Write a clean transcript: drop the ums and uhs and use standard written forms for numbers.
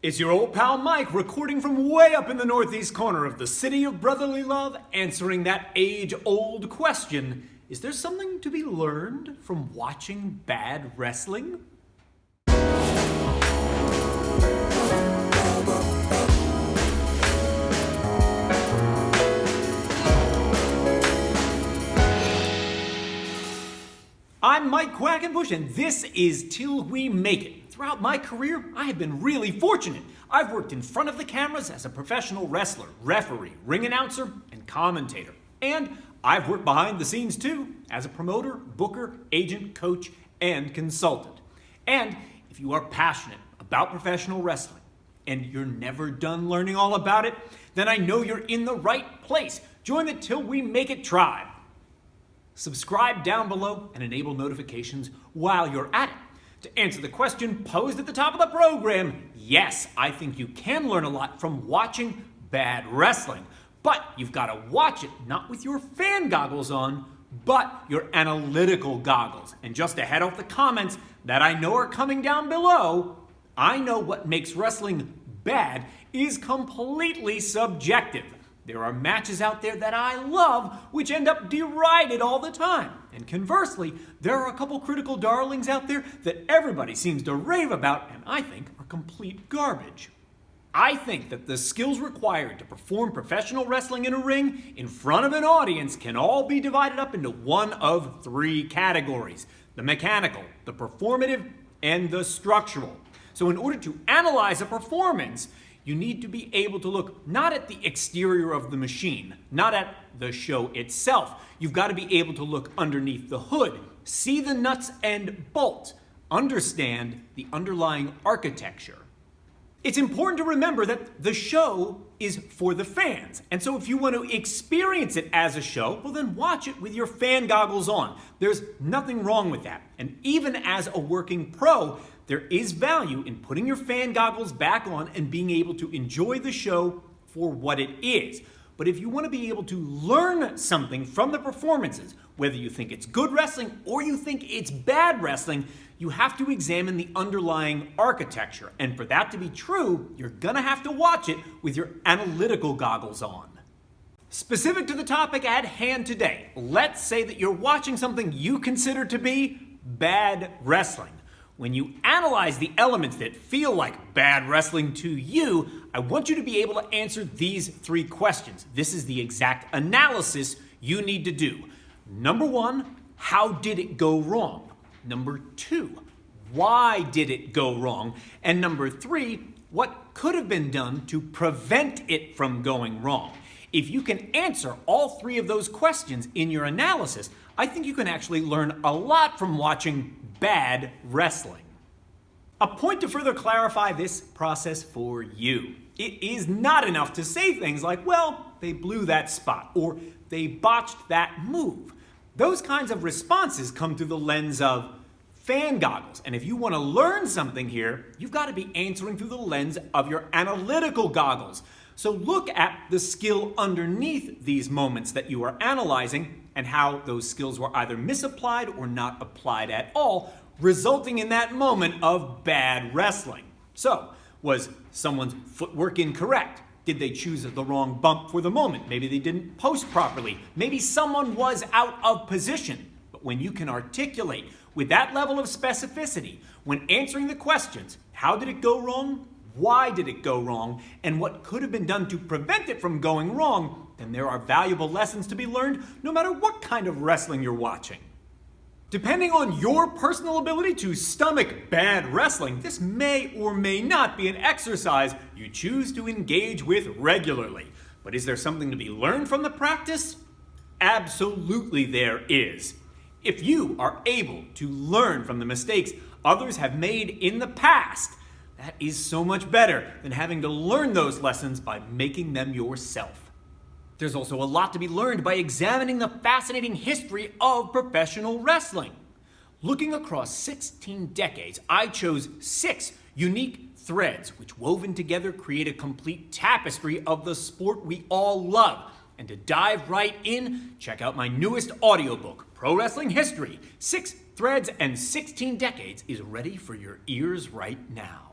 It's your old pal Mike, recording from way up in the northeast corner of the city of brotherly love, answering that age-old question: is there something to be learned from watching bad wrestling? I'm Mike Quackenbush, and this is Till We Make It. Throughout my career, I have been really fortunate. I've worked in front of the cameras as a professional wrestler, referee, ring announcer, and commentator. And I've worked behind the scenes too, as a promoter, booker, agent, coach, and consultant. And if you are passionate about professional wrestling, and you're never done learning all about it, then I know you're in the right place. Join the Till We Make It tribe. Subscribe down below and enable notifications while you're at it. To answer the question posed at the top of the program, yes, I think you can learn a lot from watching bad wrestling. But you've got to watch it not with your fan goggles on, but your analytical goggles. And just to head off the comments that I know are coming down below, I know what makes wrestling bad is completely subjective. There are matches out there that I love which end up derided all the time. And conversely, there are a couple critical darlings out there that everybody seems to rave about and I think are complete garbage. I think that the skills required to perform professional wrestling in a ring in front of an audience can all be divided up into one of three categories: the mechanical, the performative, and the structural. So in order to analyze a performance, you need to be able to look not at the exterior of the machine, not at the show itself. You've got to be able to look underneath the hood, see the nuts and bolts, understand the underlying architecture. It's important to remember that the show is for the fans. And so if you want to experience it as a show, well then watch it with your fan goggles on. There's nothing wrong with that. And even as a working pro, there is value in putting your fan goggles back on and being able to enjoy the show for what it is. But if you want to be able to learn something from the performances, whether you think it's good wrestling or you think it's bad wrestling, you have to examine the underlying architecture. And for that to be true, you're gonna have to watch it with your analytical goggles on. Specific to the topic at hand today, let's say that you're watching something you consider to be bad wrestling. When you analyze the elements that feel like bad wrestling to you, I want you to be able to answer these three questions. This is the exact analysis you need to do. Number one, how did it go wrong? Number two, why did it go wrong? And number three, what could have been done to prevent it from going wrong? If you can answer all three of those questions in your analysis, I think you can actually learn a lot from watching bad wrestling. A point to further clarify this process for you. It is not enough to say things like, well, they blew that spot, or they botched that move. Those kinds of responses come through the lens of fan goggles. And if you want to learn something here, you've got to be answering through the lens of your analytical goggles. So look at the skill underneath these moments that you are analyzing and how those skills were either misapplied or not applied at all, resulting in that moment of bad wrestling. So, was someone's footwork incorrect? Did they choose the wrong bump for the moment? Maybe they didn't post properly. Maybe someone was out of position. But when you can articulate with that level of specificity, when answering the questions, how did it go wrong? Why did it go wrong? And what could have been done to prevent it from going wrong? Then there are valuable lessons to be learned no matter what kind of wrestling you're watching. Depending on your personal ability to stomach bad wrestling, this may or may not be an exercise you choose to engage with regularly. But is there something to be learned from the practice? Absolutely there is. If you are able to learn from the mistakes others have made in the past, that is so much better than having to learn those lessons by making them yourself. There's also a lot to be learned by examining the fascinating history of professional wrestling. Looking across 16 decades, I chose 6 unique threads which woven together create a complete tapestry of the sport we all love. And to dive right in, check out my newest audiobook, Pro Wrestling History, 6 Threads and 16 Decades, is ready for your ears right now.